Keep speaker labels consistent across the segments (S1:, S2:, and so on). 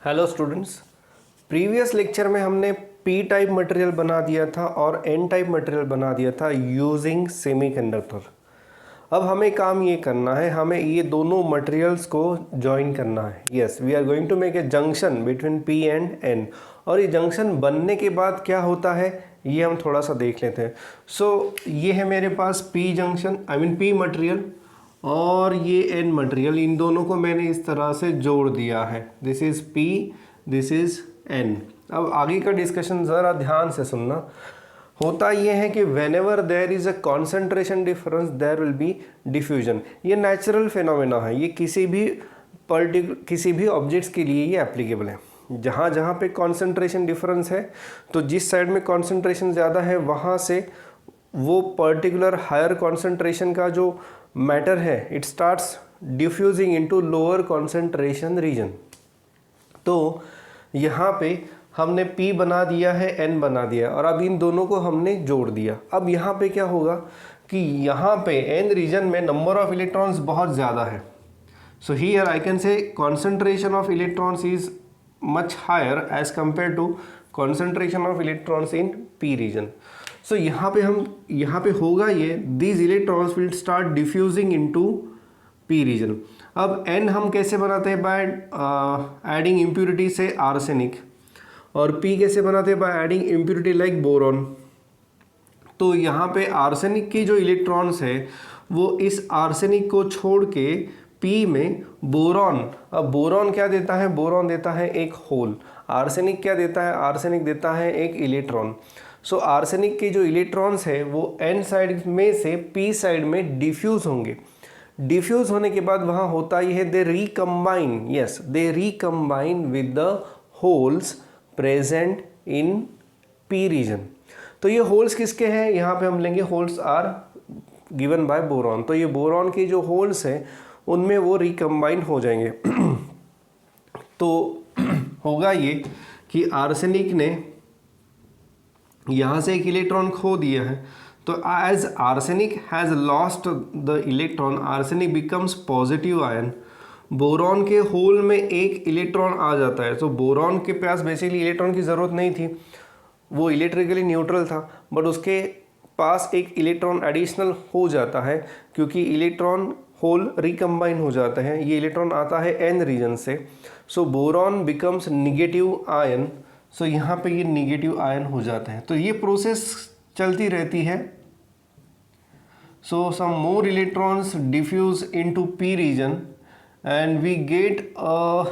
S1: Hello students, previous lecture में हमने P type material बना दिया था और एन टाइप मटेरियल बना दिया था यूजिंग सेमीकंडक्टर। अब हमें काम ये करना है, हमें ये दोनों मटेरियल्स को जॉइन करना है। Yes, we are going to make a junction between P and N. और ये जंक्शन बनने के बाद क्या होता है ये हम थोड़ा सा देख लेते हैं। सो ये है मेरे पास P junction, I mean P material, और ये एन मटेरियल। इन दोनों को मैंने इस तरह से जोड़ दिया है। This is P, this is an. अब आगे का डिस्कशन ज़रा ध्यान से सुनना। होता ये है कि whenever there is a concentration difference there will be diffusion. ये नेचुरल फिनोमेना है, ये किसी भी ऑब्जेक्ट्स के लिए ये एप्लीकेबल है। जहाँ जहाँ पे कॉन्सेंट्रेशन डिफरेंस है तो जिस साइड में कॉन्सेंट्रेशन ज़्यादा है वहाँ से वो पर्टिकुलर हायर कॉन्सेंट्रेशन का जो मैटर है it starts diffusing into lower concentration region. तो यहाँ पे हमने P बना दिया है, N बना दिया है, और अब इन दोनों को हमने जोड़ दिया। अब यहाँ पे क्या होगा कि यहाँ पे N रीजन में नंबर ऑफ इलेक्ट्रॉन्स बहुत ज़्यादा है। So here I can say concentration of electrons is much higher as compared to concentration of electrons in P region. So यहाँ पे होगा ये these electrons will start diffusing into P region. अब N हम कैसे बनाते हैं? By adding impurity say arsenic, और P कैसे बनाते हैं? By adding impurity like boron. तो यहाँ पे आर्सेनिक की जो इलेक्ट्रॉन्स है वो इस आर्सेनिक को छोड़ के P में बोरॉन। अब बोरॉन क्या देता है? बोरॉन देता है एक होल। आर्सेनिक क्या देता है? आर्सेनिक देता है एक इलेक्ट्रॉन। सो आर्सेनिक के जो इलेक्ट्रॉन्स है वो N साइड में से P साइड में डिफ्यूज़ होंगे। डिफ्यूज़ होने के बाद वहाँ होता ही है they recombine, yes they recombine with the holes present in P region. तो ये होल्स किसके हैं? यहाँ पे हम लेंगे holes are given by boron. तो ये बोरॉन के जो होल्स हैं उनमें वो रिकम्बाइन हो जाएंगे। तो होगा ये कि आर्सेनिक ने यहाँ से एक इलेक्ट्रॉन खो दिया है, तो as arsenic has lost the electron, arsenic becomes positive ion. Boron के होल में एक इलेक्ट्रॉन आ जाता है। तो बोरॉन के पास बेसिकली इलेक्ट्रॉन की ज़रूरत नहीं थी, वो इलेक्ट्रिकली न्यूट्रल था, बट उसके पास एक इलेक्ट्रॉन एडिशनल हो जाता है क्योंकि इलेक्ट्रॉन होल रिकम्बाइन हो जाता है। ये इलेक्ट्रॉन आता है N रीजन से। सो बोरॉन बिकम्स निगेटिव आयन। सो यहाँ पे ये निगेटिव आयन हो जाता है। तो ये प्रोसेस चलती रहती है। So some more electrons diffuse into P region and we get a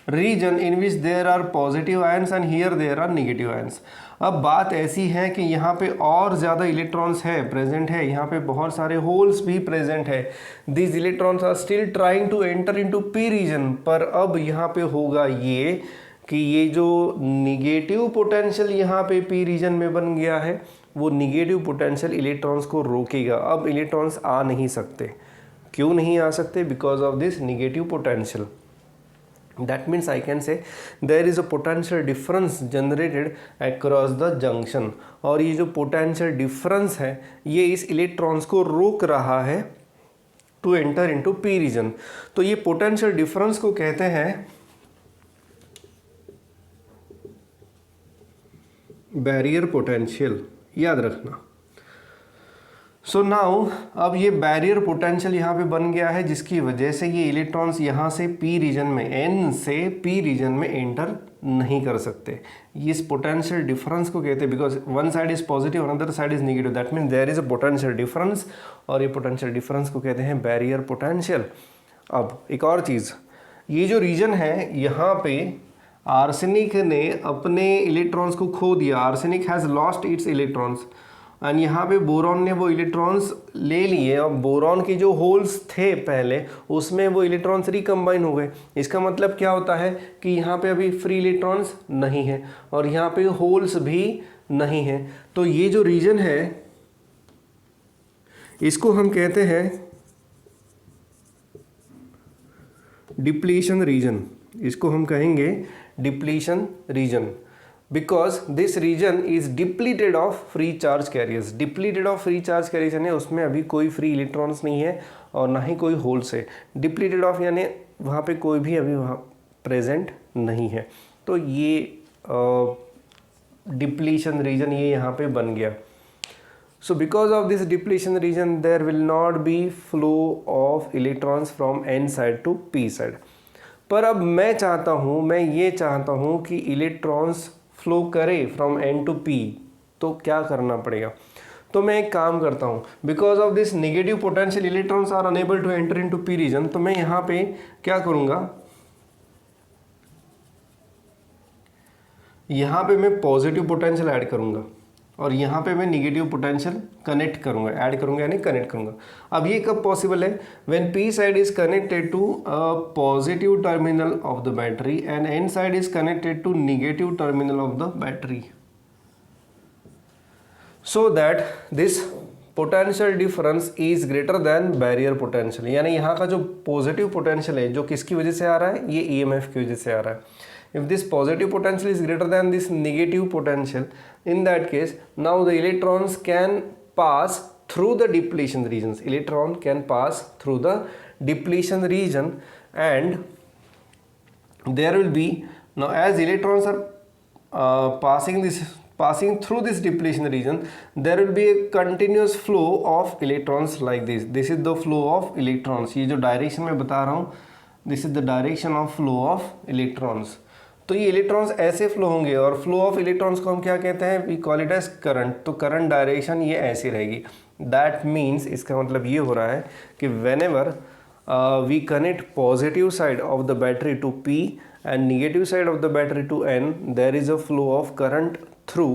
S1: region in which there are positive ions and here there are negative ions. अब बात ऐसी है कि यहाँ पे और ज़्यादा इलेक्ट्रॉन्स है प्रेजेंट है, यहाँ पे बहुत सारे होल्स भी प्रेजेंट है। These electrons are still trying to enter into P region. पर अब यहाँ पे होगा ये कि ये जो निगेटिव पोटेंशियल यहाँ पे P रीजन में बन गया है वो निगेटिव पोटेंशियल इलेक्ट्रॉन्स को रोकेगा। अब इलेक्ट्रॉन्स आ नहीं सकते। क्यों नहीं आ सकते? Because of this negative potential. That means I can say there is a potential difference generated across the junction। और ये जो potential difference है ये इस इलेक्ट्रॉन्स को रोक रहा है to enter into P region। तो ये potential difference को कहते हैं बैरियर पोटेंशियल, याद रखना। सो नाउ अब ये बैरियर पोटेंशियल यहाँ पे बन गया है जिसकी वजह से ये इलेक्ट्रॉन्स यहाँ से P रीजन में, N से P रीजन में एंटर नहीं कर सकते। इस पोटेंशियल डिफरेंस को कहते हैं, because one side is positive another side is negative, that means there is a potential difference, और ये पोटेंशियल डिफरेंस को कहते हैं बैरियर पोटेंशियल। अब एक और चीज़, ये जो रीजन है यहाँ पे आर्सेनिक ने अपने इलेक्ट्रॉन्स को खो दिया। Arsenic has lost its electrons and यहाँ पे बोरॉन ने वो इलेक्ट्रॉन्स ले लिए, और बोरॉन के जो होल्स थे पहले उसमें वो इलेक्ट्रॉन्स रिकम्बाइन हो गए। इसका मतलब क्या होता है कि यहाँ पे अभी फ्री इलेक्ट्रॉन्स नहीं है और यहाँ पे होल्स भी नहीं है। तो ये जो रीजन है इसको हम कहते हैं डिप्लीशन रीजन। इसको हम कहेंगे depletion region, because this region is depleted of free charge carriers. Depleted of free charge carriers यानी उसमें अभी कोई फ्री इलेक्ट्रॉन्स नहीं है और ना ही कोई होल्स है। डिप्लीटेड ऑफ यानी वहाँ पे कोई भी अभी वहाँ प्रेजेंट नहीं है। तो ये डिप्लीशन रीजन ये यहाँ पे बन गया। So because of this depletion region there will not be flow of electrons from n side to p side। पर अब मैं चाहता हूँ, मैं ये चाहता हूँ कि इलेक्ट्रॉन्स फ्लो करे फ्रॉम n टू p, तो क्या करना पड़ेगा? तो मैं एक काम करता हूँ, because of this negative potential electrons are unable to enter into p region, तो मैं यहाँ पे क्या करूँगा, यहाँ पे मैं पॉजिटिव पोटेंशियल ऐड करूँगा और यहाँ पे मैं निगेटिव पोटेंशियल कनेक्ट करूँगा, ऐड करूँगा यानी कनेक्ट करूँगा। अब ये कब पॉसिबल है? When p side is connected to a positive terminal of the battery and n side is connected to negative terminal of the battery, so that this potential difference is greater than barrier potential. यानी यहाँ का जो positive potential है जो किसकी वजह से आ रहा है, ये EMF की वजह से आ रहा है। If this positive potential is greater than this negative potential, in that case now the electrons can pass through the depletion regions, electron can pass through the depletion region, and there will be, now as electrons are passing through this depletion region, there will be a continuous flow of electrons like this. This is the flow of electrons, ये जो direction मैं बता रहा हूँ, this is the direction of flow of electrons। तो ये electrons ऐसे flow होंगे, और फ्लो ऑफ इलेक्ट्रॉन्स को हम क्या कहते हैं, we call it as current. तो करंट डायरेक्शन ये ऐसी रहेगी। दैट मीन्स इसका मतलब ये हो रहा है कि whenever we connect positive side of the battery to P and negative side of the battery to N, there is a flow of current through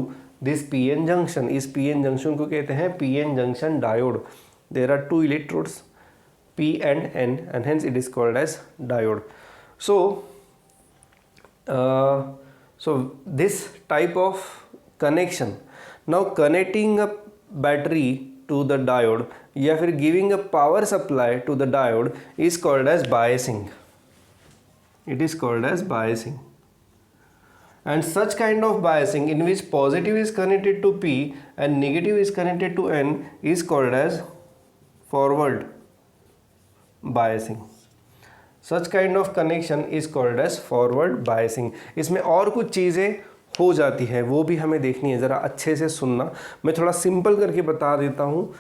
S1: this PN junction. इस PN junction को कहते हैं PN junction diode. There are two electrodes P and N and hence it is called as diode। So this type of connection, now connecting a battery to the diode या फिर giving a power supply to the diode is called as biasing. It is called as biasing, and such kind of biasing in which positive is connected to P and negative is connected to N is called as forward biasing। Such kind of connection is called as forward biasing। इसमें और कुछ चीज़ें हो जाती है, वो भी हमें देखनी है, ज़रा अच्छे से सुनना। मैं थोड़ा सिंपल करके बता देता हूँ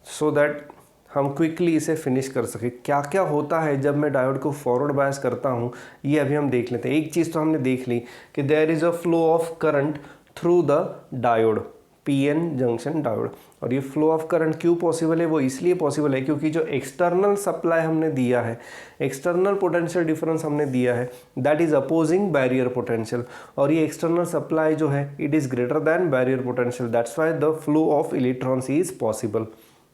S1: सो दैट हम क्विकली इसे फिनिश कर सकें। क्या क्या होता है जब मैं डायोड को फॉरवर्ड बायस करता हूँ, ये अभी हम देख लेते हैं। एक चीज़ तो हमने देख ली कि there is a flow of current through the diode, PN junction diode. और ये फ्लो ऑफ करंट क्यों पॉसिबल है? वो इसलिए पॉसिबल है क्योंकि जो एक्सटर्नल सप्लाई हमने दिया है, एक्सटर्नल पोटेंशियल डिफरेंस हमने दिया है, that is opposing barrier potential, और ये एक्सटर्नल सप्लाई जो है it is greater than barrier potential, that's why the flow of electrons is possible.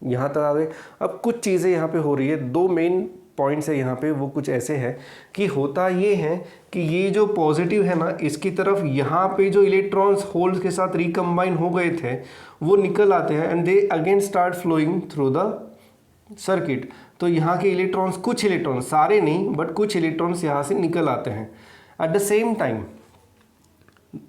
S1: यहाँ तक आ गए। अब कुछ चीज़ें यहाँ पे हो रही है, दो मेन पॉइंट्स है यहाँ पे, वो कुछ ऐसे हैं कि होता ये है कि ये जो पॉजिटिव है ना, इसकी तरफ यहाँ पे जो इलेक्ट्रॉन्स होल्स के साथ रिकम्बाइन हो गए थे वो निकल आते हैं and they again start flowing through the circuit. तो यहाँ के इलेक्ट्रॉन्स, कुछ इलेक्ट्रॉन्स, सारे नहीं बट कुछ इलेक्ट्रॉन्स यहाँ से निकल आते हैं। एट द सेम टाइम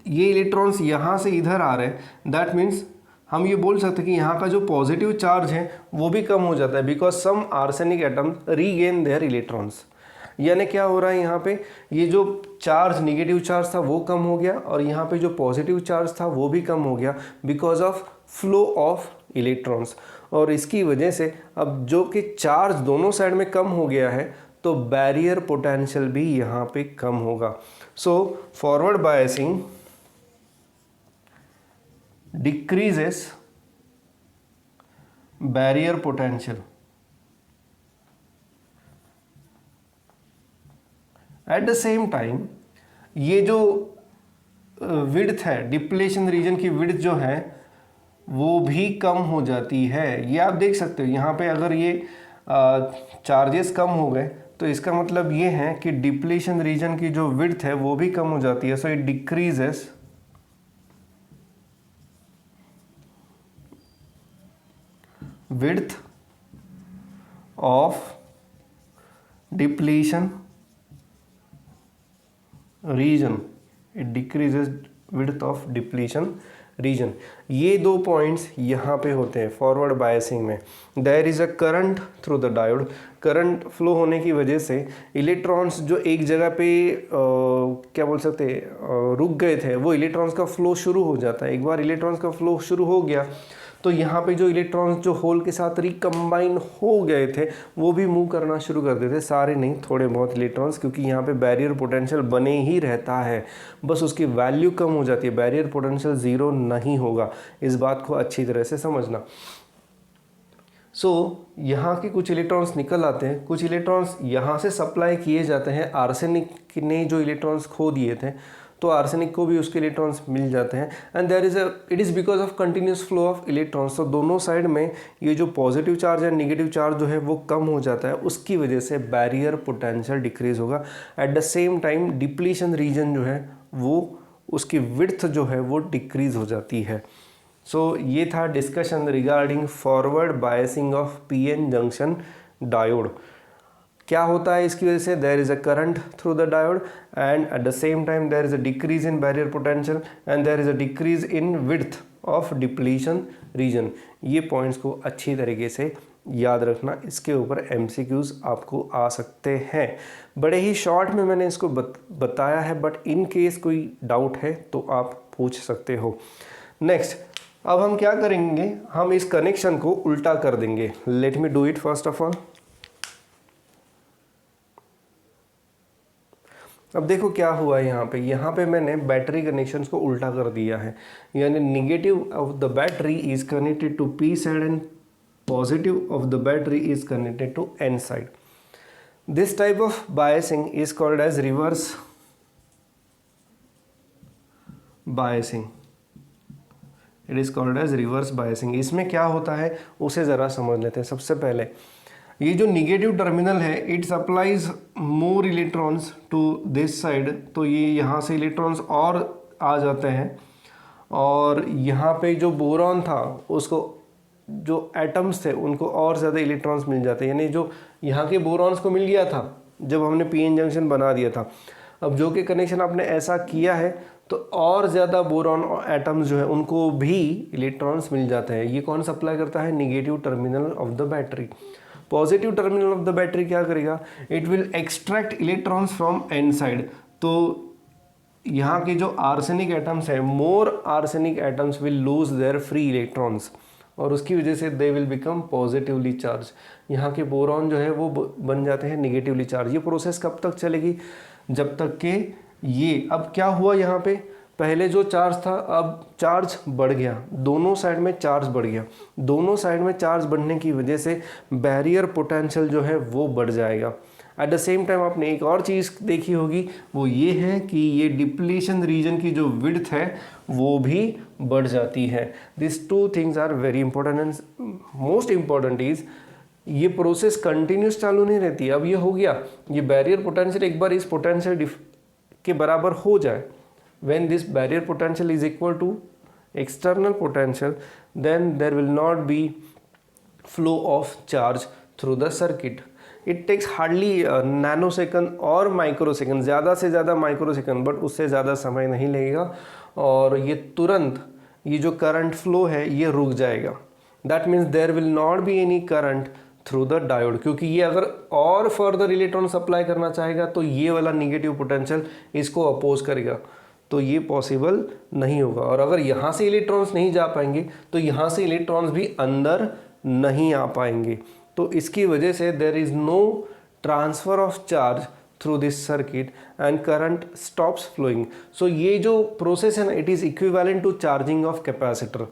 S1: ये इलेक्ट्रॉन्स यहाँ से इधर आ रहे हैं, दैट मीन्स हम ये बोल सकते हैं कि यहाँ का जो पॉजिटिव चार्ज है वो भी कम हो जाता है, because some arsenic atoms regain their electrons. यानी क्या हो रहा है, यहाँ पे ये जो चार्ज, नेगेटिव चार्ज था वो कम हो गया और यहाँ पे जो पॉजिटिव चार्ज था वो भी कम हो गया because of flow of electrons. और इसकी वजह से अब जो कि चार्ज दोनों साइड में कम हो गया है तो बैरियर पोटेंशियल भी यहाँ पे कम होगा। So forward biasing decreases barrier potential। at the same time ये जो विड्थ है, डिप्लेशन रीजन की विड्थ जो है वो भी कम हो जाती है। ये आप देख सकते हो यहाँ पे, अगर ये चार्जेस कम हो गए तो इसका मतलब ये है कि डिप्लेशन रीजन की जो विड्थ है वो भी कम हो जाती है। So it decreases width of depletion region, it decreases width of depletion region. ये दो पॉइंट्स यहाँ पे होते हैं फॉरवर्ड बायसिंग में। There is a current through the diode, current flow होने की वजह से इलेक्ट्रॉन्स जो एक जगह पे क्या बोल सकते हैं रुक गए थे, वो इलेक्ट्रॉन्स का फ्लो शुरू हो जाता है। एक बार इलेक्ट्रॉन्स का फ्लो शुरू हो गया तो यहाँ पे जो इलेक्ट्रॉन्स जो होल के साथ रिकम्बाइन हो गए थे वो भी मूव करना शुरू कर देते, सारे नहीं, थोड़े बहुत इलेक्ट्रॉन्स, क्योंकि यहाँ पे बैरियर पोटेंशियल बने ही रहता है, बस उसकी वैल्यू कम हो जाती है, बैरियर पोटेंशियल ज़ीरो नहीं होगा। इस बात को अच्छी तरह से समझना। यहाँ के कुछ इलेक्ट्रॉन्स निकल आते हैं, कुछ इलेक्ट्रॉन्स यहाँ से सप्लाई किए जाते हैं। आर्सेनिक ने जो इलेक्ट्रॉन्स खो दिए थे तो आर्सेनिक को भी उसके इलेक्ट्रॉन्स मिल जाते हैं। And there is it is because of continuous flow of electrons. तो दोनों साइड में ये जो पॉजिटिव चार्ज है नेगेटिव चार्ज जो है वो कम हो जाता है, उसकी वजह से बैरियर पोटेंशियल डिक्रीज होगा। Eight the same time depletion region जो है वो उसकी विड्थ जो है वो डिक्रीज हो जाती है। ये था discussion regarding forward biasing of PN junction diode. क्या होता है इसकी वजह से? There is a current through the diode and at the same time there is a decrease in barrier potential and there is a decrease in width of depletion region. ये points को अच्छी तरीके से याद रखना, इसके ऊपर MCQs आपको आ सकते हैं। बड़े ही शॉर्ट में मैंने इसको बताया है, बट इन केस कोई डाउट है तो आप पूछ सकते हो। नेक्स्ट, अब हम क्या करेंगे, हम इस कनेक्शन को उल्टा कर देंगे। Let me do it first of all. अब देखो क्या हुआ है यहाँ पे मैंने बैटरी कनेक्शंस को उल्टा कर दिया है, यानी negative of the battery is connected to P side and positive of the battery is connected to N side. This type of biasing is called as reverse biasing. It is called as reverse biasing. इसमें क्या होता है उसे ज़रा समझ लेते हैं। सबसे पहले ये जो निगेटिव टर्मिनल है it supplies more electrons to this side, तो ये यहाँ से इलेक्ट्रॉन्स और आ जाते हैं और यहाँ पे जो बोरॉन था उसको, जो एटम्स थे उनको और ज़्यादा इलेक्ट्रॉन्स मिल जाते हैं, यानी जो यहाँ के बोरॉन्स को मिल गया था जब हमने पीएन जंक्शन बना दिया था। अब जो कि कनेक्शन आपने ऐसा किया है तो और ज़्यादा बोरॉन और एटम्स जो है उनको भी इलेक्ट्रॉन्स मिल जाते हैं। ये कौन सप्लाई करता है? Negative terminal of the battery. Positive terminal of the battery क्या करेगा? It will extract electrons from N side. तो यहाँ के जो आर्सेनिक एटम्स है, more arsenic atoms will lose their free electrons और उसकी वजह से they will become positively charged. यहाँ के बोरॉन जो है वो बन जाते हैं निगेटिवली चार्ज। ये प्रोसेस कब तक चलेगी? जब तक के ये, अब क्या हुआ यहाँ पे, पहले जो चार्ज था अब चार्ज बढ़ गया, दोनों साइड में चार्ज बढ़ गया। दोनों साइड में चार्ज बढ़ने की वजह से बैरियर पोटेंशियल जो है वो बढ़ जाएगा। एट द सेम टाइम आपने एक और चीज़ देखी होगी, वो ये है कि ये डिप्लीशन रीजन की जो विड्थ है वो भी बढ़ जाती है। This two things are very important and most important is ये प्रोसेस कंटिन्यूस चालू नहीं रहती। अब ये हो गया, ये बैरियर पोटेंशियल एक बार इस पोटेंशियल के बराबर हो जाए, when this barrier potential is equal to external potential, then there will not be flow of charge through the circuit. It takes hardly nanosecond और माइक्रोसेकंड, ज़्यादा से ज़्यादा माइक्रोसेकंड, बट उससे ज़्यादा समय नहीं लगेगा और ये तुरंत ये जो करंट फ्लो है ये रुक जाएगा। That means there will not be any current through the diode, क्योंकि ये अगर और फर्दर इलेक्ट्रॉन सप्लाई करना चाहेगा तो ये वाला निगेटिव पोटेंशियल इसको अपोज करेगा, तो ये पॉसिबल नहीं होगा। और अगर यहाँ से इलेक्ट्रॉन्स नहीं जा पाएंगे तो यहाँ से इलेक्ट्रॉन्स भी अंदर नहीं आ पाएंगे। तो इसकी वजह से there is no transfer of charge through this circuit and current stops flowing. So ये जो प्रोसेस है ना, it is equivalent to charging of capacitor.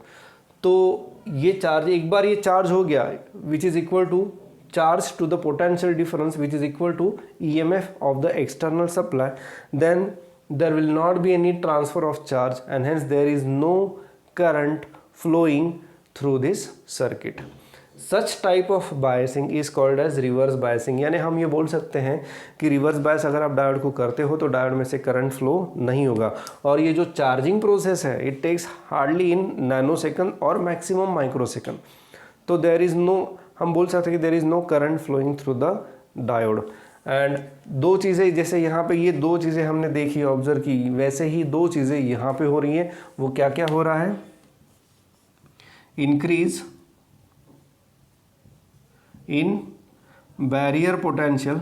S1: तो ये चार्ज, एक बार ये चार्ज हो गया which is equal to charge to the potential difference which is equal to EMF of the external supply, then there will not be any transfer of charge and hence there is no current flowing through this circuit. Such type of biasing is called as reverse biasing। यानी हम ये बोल सकते हैं कि reverse bias अगर आप diode को करते हो तो डायोड में से करंट फ्लो नहीं होगा। और ये जो चार्जिंग प्रोसेस है it takes hardly in nano second और मैक्सिमम माइक्रो सेकंड। तो देयर इज़ नो, हम बोल सकते हैं कि there is no current flowing through the diode. And दो चीज़ें, जैसे यहाँ पे ये दो चीज़ें हमने देखी ऑब्जर्व की, वैसे ही दो चीज़ें यहाँ पे हो रही हैं। वो क्या क्या हो रहा है? इंक्रीज इन बैरियर पोटेंशियल,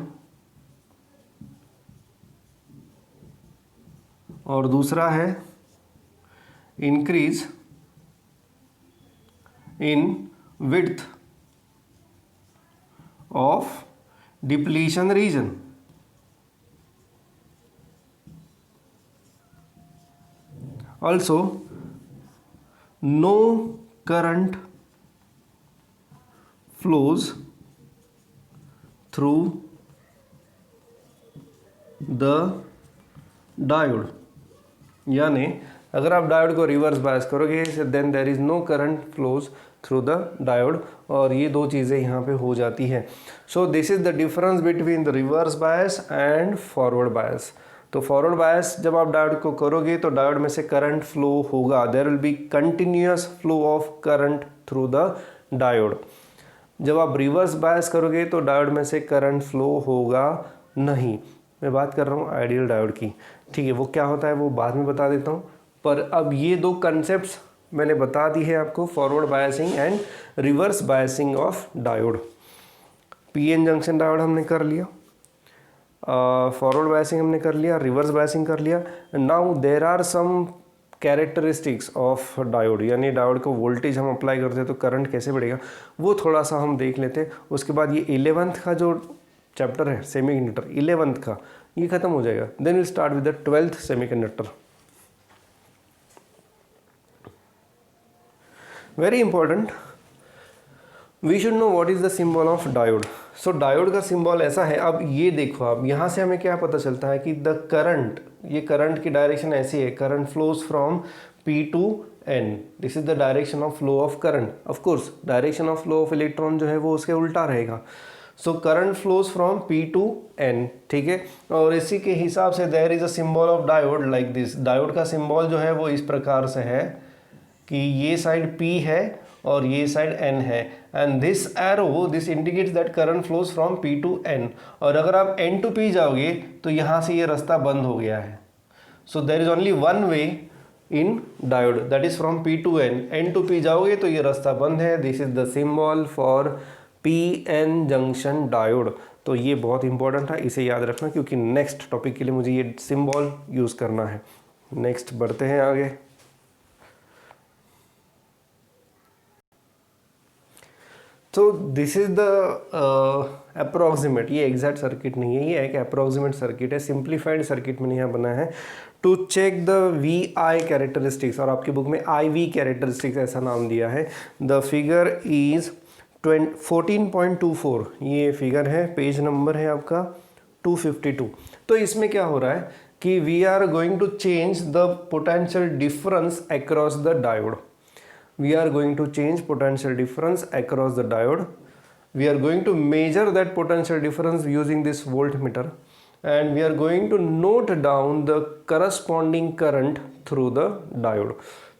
S1: और दूसरा है increase in width of depletion region. Also no current flows through the diode, यानी अगर आप डायोड को रिवर्स बायस करोगे then there is no current flows through the diode, और ये दो चीज़ें यहाँ पे हो जाती हैं। So this is the difference between the reverse bias and forward bias. तो फॉरवर्ड बायस जब आप डायोड को करोगे तो डायोड में से करंट फ्लो होगा, there will be continuous flow of current through the diode. जब आप रिवर्स बायस करोगे तो डायोड में से करंट फ्लो होगा नहीं। मैं बात कर रहा हूँ आइडियल डायोड की, ठीक है। वो क्या होता है वो बाद में बता देता हूँ, पर अब ये दो कंसेप्ट्स मैंने बता दी है आपको, forward biasing and reverse biasing of diode. PN junction diode हमने कर लिया, फॉरवर्ड बायसिंग हमने कर लिया, रिवर्स बायसिंग कर लिया। Now there are some characteristics of diode, यानी डायोड को वोल्टेज हम अप्लाई करते हैं तो करंट कैसे बढ़ेगा वो थोड़ा सा हम देख लेते हैं। उसके बाद ये 11th का जो चैप्टर है सेमीकंडक्टर 11th का, ये खत्म हो जाएगा। Then will start with the 12th semiconductor. Very important, we should know what is the symbol of diode. So diode का सिंबल ऐसा है। अब ये देखो, अब यहाँ से हमें क्या पता चलता है कि द करंट, ये करंट की डायरेक्शन ऐसी है, current flows from P to N, this is the direction of flow of current. Of course direction of flow of electron जो है वो उसके उल्टा रहेगा। So current flows from P to N, ठीक है। और इसी के हिसाब से there is a symbol of diode like this. Diode का सिंबल जो है वो इस प्रकार से है कि ये साइड P है और ये साइड N है, and this arrow this indicates that current flows from P to N। और अगर आप N टू P जाओगे तो यहाँ से ये रास्ता बंद हो गया है। So there is only one way in diode, that is from P to N। N to P जाओगे तो ये रास्ता बंद है। This is the symbol for PN junction diode. तो ये बहुत इंपॉर्टेंट है, इसे याद रखना क्योंकि नेक्स्ट टॉपिक के लिए मुझे ये सिंबल यूज करना है। नेक्स्ट बढ़ते हैं आगे। तो दिस इज द अप्रोक्सीमेट, ये एग्जैक्ट सर्किट नहीं है, ये एक अप्रोक्सीमेट सर्किट है, सिंप्लीफाइड सर्किट मैंने यहाँ बनाया है to check the VI characteristics, और आपकी बुक में IV कैरेक्टरिस्टिक्स ऐसा नाम दिया है। द फिगर इज 14.24, ये फिगर है, पेज नंबर है आपका 252। तो इसमें क्या हो रहा है कि we are going to change the potential difference across the diode. We are going to change potential difference across the diode. We are going to measure that potential difference using this voltmeter, and we are going to note down the corresponding current through the diode.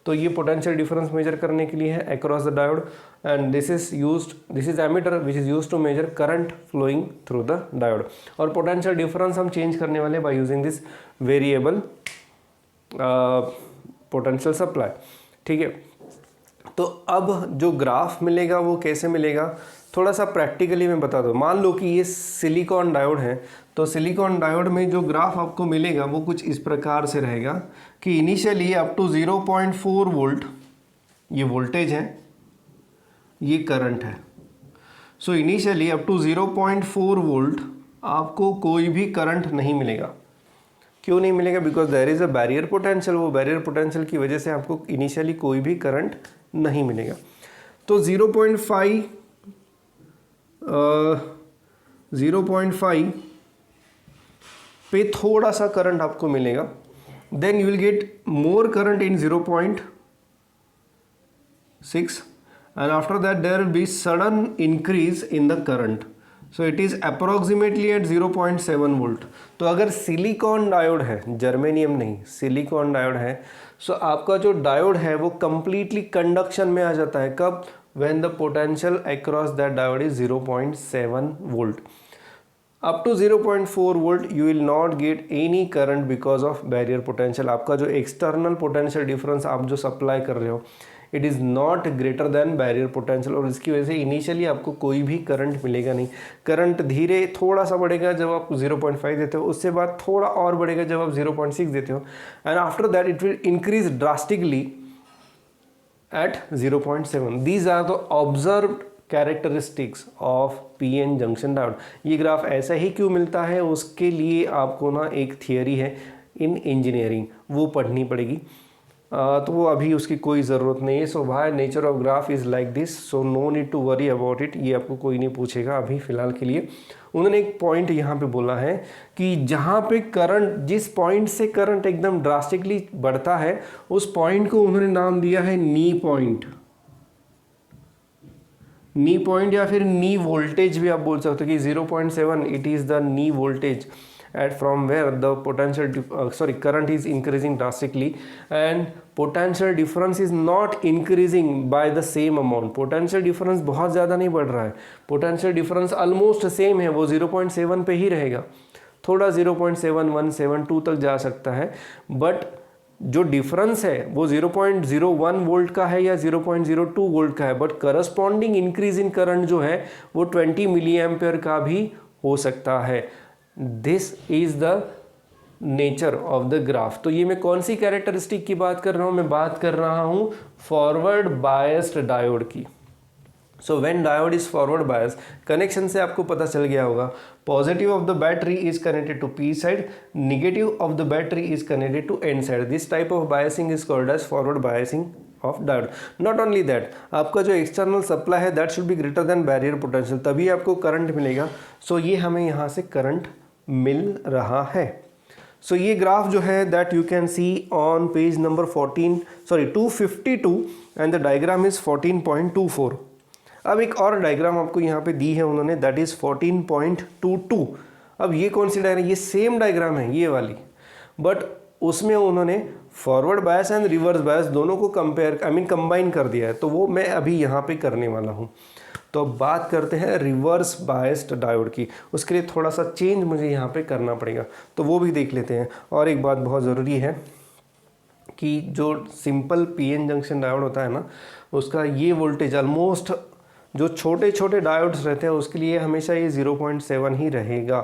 S1: तो ये potential difference measure करने के लिए है across the diode, and this is ammeter which is used to measure current flowing through the diode. और potential difference हम change करने वाले by using this variable potential supply, ठीक है। तो अब जो ग्राफ मिलेगा वो कैसे मिलेगा, थोड़ा सा प्रैक्टिकली मैं बता दूँ। मान लो कि ये सिलिकॉन डायोड है, तो सिलिकॉन डायोड में जो ग्राफ आपको मिलेगा वो कुछ इस प्रकार से रहेगा कि इनिशियली अप टू 0.4 वोल्ट ये वोल्टेज है, ये करंट है। So initially up to 0.4 volt आपको कोई भी करंट नहीं मिलेगा। क्यों नहीं मिलेगा? Because there is a barrier potential. वो बैरियर पोटेंशियल की वजह से आपको इनिशियली कोई भी करंट नहीं मिलेगा। तो 0.5 पे थोड़ा सा करंट आपको मिलेगा, then you will get more current in 0.6 and after that there will be sudden increase in the current, so it is approximately at 0.7 volt। तो अगर सिलिकॉन डायोड है, जर्मेनियम नहीं सिलिकॉन डायोड है, सो आपका जो डायोड है वो completely कंडक्शन में आ जाता है। कब? when the potential across that diode is 0.7 volt। up to 0.4 volt you will not get any current because of barrier potential। आपका जो external potential difference आप जो सप्लाई कर रहे हो it is not greater than barrier potential, और इसकी वजह से इनिशियली आपको कोई भी करंट मिलेगा नहीं। करंट धीरे थोड़ा सा बढ़ेगा जब आप 0.5 देते हो, उससे बाद थोड़ा और बढ़ेगा जब आप 0.6 देते हो, and after that it will increase drastically at 0.7. These are the observed characteristics of PN junction diode. ये ग्राफ ऐसा ही क्यों मिलता है, उसके लिए आपको ना एक थियरी है इन इंजीनियरिंग, वो पढ़नी पड़ेगी, तो वो अभी उसकी कोई ज़रूरत नहीं है। So why nature of graph is like this, so no need to worry about it, ये आपको कोई नहीं पूछेगा अभी फ़िलहाल के लिए। उन्होंने एक पॉइंट यहाँ पे बोला है कि जहाँ पे करंट, जिस पॉइंट से करंट एकदम ड्रास्टिकली बढ़ता है, उस पॉइंट को उन्होंने नाम दिया है नी पॉइंट। नी पॉइंट या फिर नी वोल्टेज भी आप बोल सकते हो कि 0.7 it is the knee voltage at from where the potential current is increasing drastically, and potential difference is not increasing by the same amount। potential difference बहुत ज़्यादा नहीं बढ़ रहा है, potential difference almost same है, वो 0.7 पे ही रहेगा, थोड़ा 0.7172 तक जा सकता है, बट जो डिफरेंस है वो 0.01 वोल्ट का है या 0.02 वोल्ट का है, but corresponding increase in current जो है वो 20 मिली एम्पेयर का भी हो सकता है। This is the nature of the graph. तो ये मैं कौन सी कैरेक्टरिस्टिक की बात कर रहा हूँ, मैं बात कर रहा हूँ फॉरवर्ड बायस्ड डायोड की। So when diode is forward bias, connection से आपको पता चल गया होगा, positive of the battery is connected to P side, negative of the battery is connected to N side. This type of biasing is called as forward biasing of diode. Not only that, आपका जो external supply है that should be greater than barrier potential, तभी आपको current मिलेगा। सो ये हमें यहाँ से करंट मिल रहा है। सो ये ग्राफ जो है that you can see on page number 252 and the diagram is 14.24। अब एक और डायग्राम आपको यहाँ पे दी है उन्होंने, दैट इज 14.22। अब ये कौन सी डायग्राम, ये सेम डायग्राम है ये वाली, बट उसमें उन्होंने forward bias and reverse bias दोनों को कंबाइन कर दिया है, तो वो मैं अभी यहाँ पे करने वाला हूँ। तो अब बात करते हैं रिवर्स बायस्ड डायोड की, उसके लिए थोड़ा सा चेंज मुझे यहाँ पे करना पड़ेगा, तो वो भी देख लेते हैं। और एक बात बहुत ज़रूरी है कि जो सिंपल पीएन जंक्शन डायोड होता है ना, उसका ये वोल्टेज ऑलमोस्ट जो छोटे छोटे डायोड्स रहते हैं उसके लिए हमेशा ये 0.7 ही रहेगा।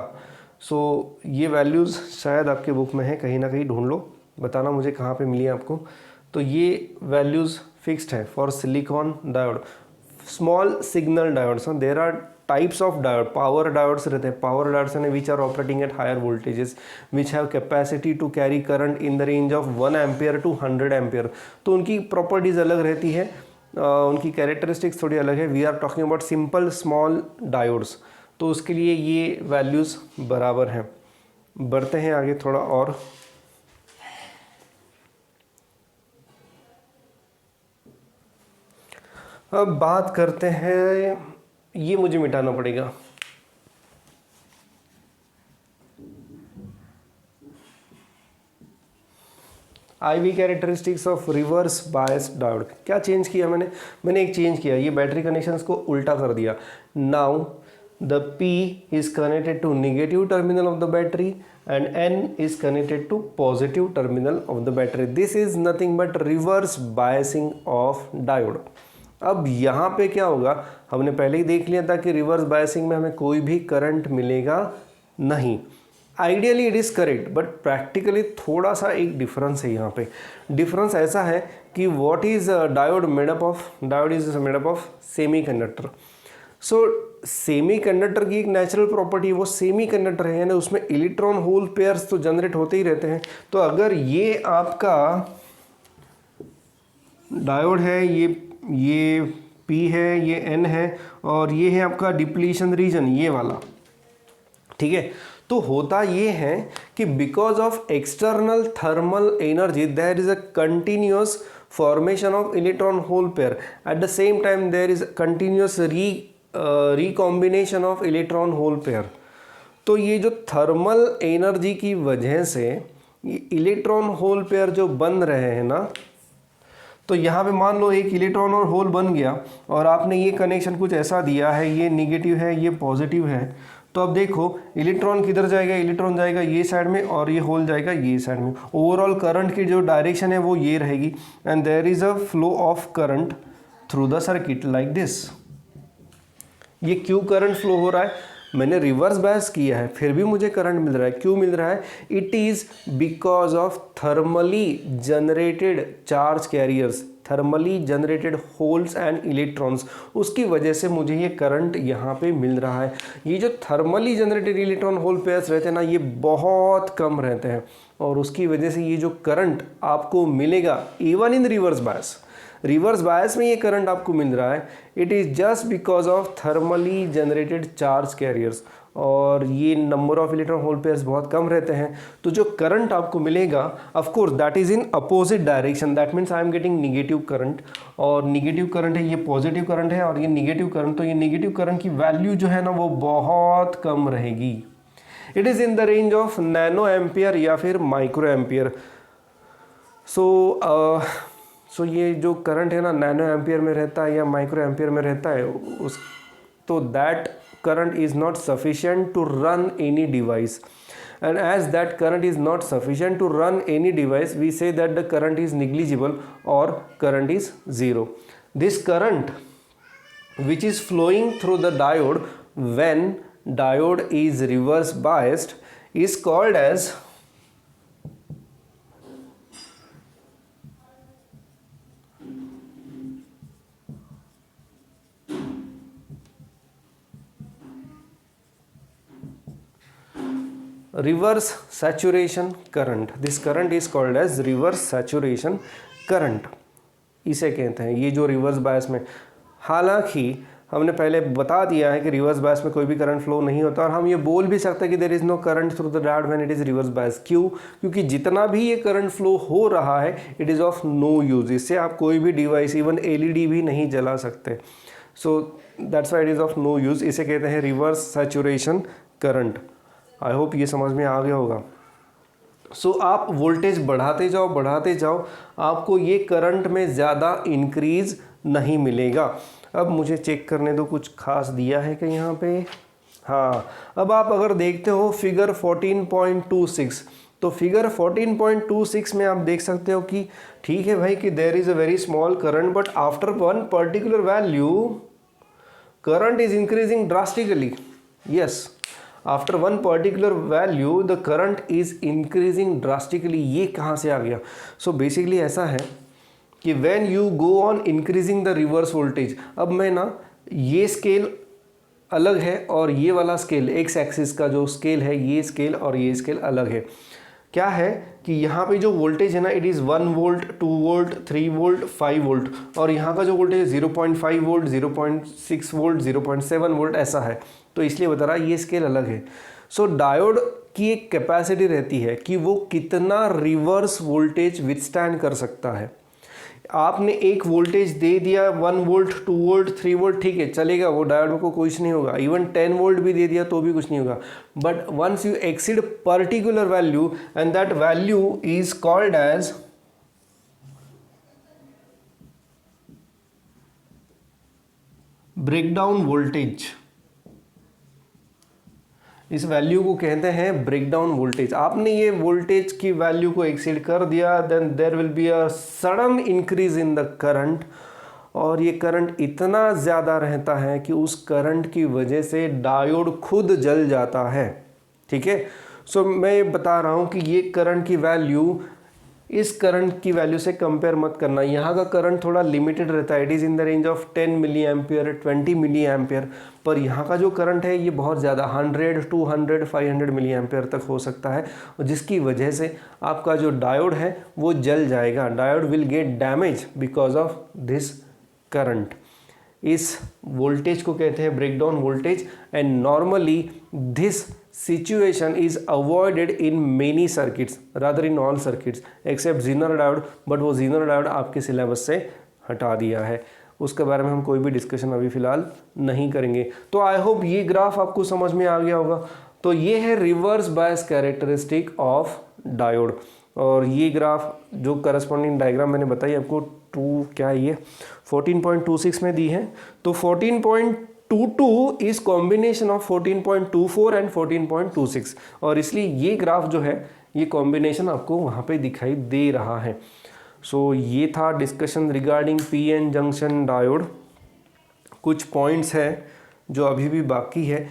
S1: सो ये वैल्यूज़ शायद आपके बुक में है, कहीं ना कहीं ढूंढ लो, बताना मुझे कहाँ पे मिली है आपको। तो ये वैल्यूज़ फिक्स्ड है for silicon diode, small signal diodes. There are types of diode, power diodes रहते हैं, पावर डायोड्स हैं which are operating at higher voltages which have capacity to carry current in the range of 1 ampere to 100 ampere. तो उनकी properties अलग रहती है, उनकी characteristics थोड़ी अलग है। We are talking about simple small diodes, तो उसके लिए ये वैल्यूज़ बराबर हैं। बढ़ते हैं आगे थोड़ा और। अब बात करते हैं, ये मुझे मिटाना पड़ेगा, IV characteristics of reverse biased diode. क्या चेंज किया मैंने एक चेंज किया, ये बैटरी कनेक्शंस को उल्टा कर दिया। Now the P is connected to negative terminal of the battery and N is connected to positive terminal of the battery. This is nothing but reverse biasing of diode। अब यहाँ पे क्या होगा, हमने पहले ही देख लिया था कि रिवर्स बायसिंग में हमें कोई भी करंट मिलेगा नहीं। Ideally it is correct, but practically थोड़ा सा एक डिफरेंस है यहाँ पे। डिफरेंस ऐसा है कि what is diode made up of, diode is made up of semiconductor. So semiconductor की एक नेचुरल प्रॉपर्टी, वो सेमीकंडक्टर है, यानी उसमें इलेक्ट्रॉन होल पेयर्स तो जनरेट होते ही रहते हैं। तो अगर ये आपका डायोड है, ये P है, ये N है, और ये है आपका डिप्लीशन रीजन, ये वाला, ठीक है। तो होता ये है कि because of external thermal energy there is a continuous formation of electron hole pair, at the same time there is continuous recombination of electron hole pair. तो ये जो थर्मल एनर्जी की वजह से ये इलेक्ट्रॉन होल पेयर जो बन रहे हैं ना, तो यहाँ पे मान लो एक इलेक्ट्रॉन और होल बन गया और आपने ये कनेक्शन कुछ ऐसा दिया है, ये निगेटिव है, ये पॉजिटिव है, तो अब देखो इलेक्ट्रॉन किधर जाएगा, इलेक्ट्रॉन जाएगा ये साइड में और ये होल जाएगा ये साइड में। ओवरऑल करंट की जो डायरेक्शन है वो ये रहेगी and there is a flow of current through the circuit like this. ये क्यों करंट फ्लो हो रहा है, मैंने रिवर्स बायस किया है फिर भी मुझे करंट मिल रहा है। क्यों मिल रहा है, it is because of thermally generated charge carriers, thermally generated holes and electrons, उसकी वजह से मुझे ये करंट यहाँ पे मिल रहा है। ये जो thermally generated electron hole pairs रहते हैं ना, ये बहुत कम रहते हैं और उसकी वजह से ये जो करंट आपको मिलेगा even in reverse bias, reverse bias में ये करंट आपको मिल रहा है, it is just because of thermally generated charge carriers. और ये number of electron whole pairs बहुत कम रहते हैं, तो जो करंट आपको मिलेगा of course that is in opposite direction, that means I am getting negative current. और निगेटिव करंट है, ये पॉजिटिव करंट है और ये निगेटिव करंट, तो ये निगेटिव करंट की वैल्यू जो है ना वो बहुत कम रहेगी। It is in the range of nano ampere या फिर माइक्रो एम्पियर। सो ये जो करंट है ना नैनो एम्पियर में रहता है या माइक्रो एम्पियर में रहता है, उस तो that current is not sufficient to run any device, and as that current is not sufficient to run any device, we say that the current is negligible or current is zero. This current which is flowing through the diode when diode is reverse biased is called as reverse saturation current. This current is called as reverse saturation current, इसे कहते हैं ये जो reverse bias में। हालांकि हमने पहले बता दिया है कि रिवर्स बायस में कोई भी करंट फ्लो नहीं होता और हम ये बोल भी सकते हैं कि there is no current through the diode when it is reverse bias. क्यों, क्योंकि जितना भी ये करंट फ्लो हो रहा है it is of no use, इससे आप कोई भी डिवाइस इवन एलईडी भी नहीं जला सकते। So that's why it is of no use, इसे कहते हैं reverse saturation current. I hope ये समझ में आ गया होगा। सो आप वोल्टेज बढ़ाते जाओ, आपको ये करंट में ज़्यादा इंक्रीज नहीं मिलेगा। अब मुझे चेक करने दो कुछ खास दिया है कि यहाँ पे, हाँ अब आप अगर देखते हो फिगर 14.26, तो फिगर 14.26 में आप देख सकते हो कि ठीक है भाई कि there is a very small current but after one particular value current is increasing drastically. Yes, after one particular value the current is increasing drastically. ये कहाँ से आ गया? सो बेसिकली ऐसा है कि when you go on increasing the reverse voltage, अब मैं ना ये स्केल अलग है और ये वाला स्केल एक्स एक्सिस का जो स्केल है ये स्केल और ये स्केल अलग है। क्या है कि यहाँ पे जो वोल्टेज है ना it is 1 volt 2 volt 3 volt 5 volt और यहाँ का जो वोल्टेज है 0.5 वोल्ट 0.6 वोल्ट 0.7 वोल्ट ऐसा है, तो इसलिए बता रहा ये स्केल अलग है। सो डायोड की एक कैपेसिटी रहती है कि वो कितना रिवर्स वोल्टेज विथस्टैंड कर सकता है। आपने एक वोल्टेज दे दिया 1 वोल्ट 2 वोल्ट 3 वोल्ट, ठीक है चलेगा, वो डायोड को कुछ नहीं होगा। इवन 10 वोल्ट भी दे दिया तो भी कुछ नहीं होगा। But once you exceed particular value and that value is called as breakdown voltage, इस वैल्यू को कहते हैं ब्रेकडाउन वोल्टेज। आपने ये वोल्टेज की वैल्यू को एक्सीड कर दिया then there will be a sudden increase in the current, और ये करंट इतना ज़्यादा रहता है कि उस करंट की वजह से डायोड खुद जल जाता है। ठीक है, सो मैं ये बता रहा हूँ कि ये करंट की वैल्यू इस करंट की वैल्यू से कंपेयर मत करना। यहाँ का करंट थोड़ा लिमिटेड रहता है, it is in the range of 10 milli ampere 20 milli ampere, पर यहाँ का जो करंट है ये बहुत ज़्यादा 100 200 500 मिली एम्पियर तक हो सकता है, जिसकी वजह से आपका जो डायोड है वो जल जाएगा। Diode will get damage because of this current. इस वोल्टेज को कहते हैं breakdown voltage and normally this situation is avoided in many circuits rather in all circuits except Zener diode, but वो Zener diode आपके सिलेबस से हटा दिया है, उसके बारे में हम कोई भी डिस्कशन अभी फ़िलहाल नहीं करेंगे। तो आई होप ये ग्राफ आपको समझ में आ गया होगा। तो ये है reverse bias characteristic of diode, और ये ग्राफ जो करस्पॉन्डिंग डायग्राम मैंने बताई आपको 14.26 में दी है। तो 14.2 14.22 इज कॉम्बिनेशन ऑफ 14.24 एंड 14.26 और इसलिए ये ग्राफ जो है ये कॉम्बिनेशन आपको वहाँ पे दिखाई दे रहा है। सो ये था discussion regarding PN junction diode. कुछ पॉइंट्स हैं जो अभी भी बाकी है,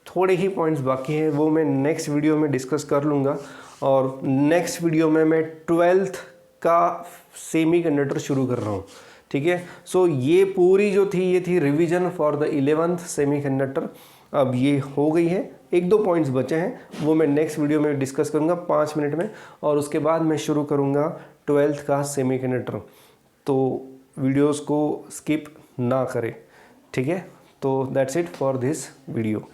S1: थोड़े ही पॉइंट्स बाकी हैं, वो मैं नेक्स्ट वीडियो में डिस्कस कर लूँगा। और नेक्स्ट वीडियो में मैं 12th का सेमीकंडक्टर शुरू कर रहा हूँ, ठीक है। सो ये पूरी जो थी ये थी revision for the 11th semiconductor. अब ये हो गई है, एक दो पॉइंट्स बचे हैं वो मैं नेक्स्ट वीडियो में डिस्कस करूँगा 5 मिनट में, और उसके बाद मैं शुरू करूँगा 12th का सेमीकंडक्टर। तो वीडियोस को स्किप ना करें, ठीक है। तो that's it for this video.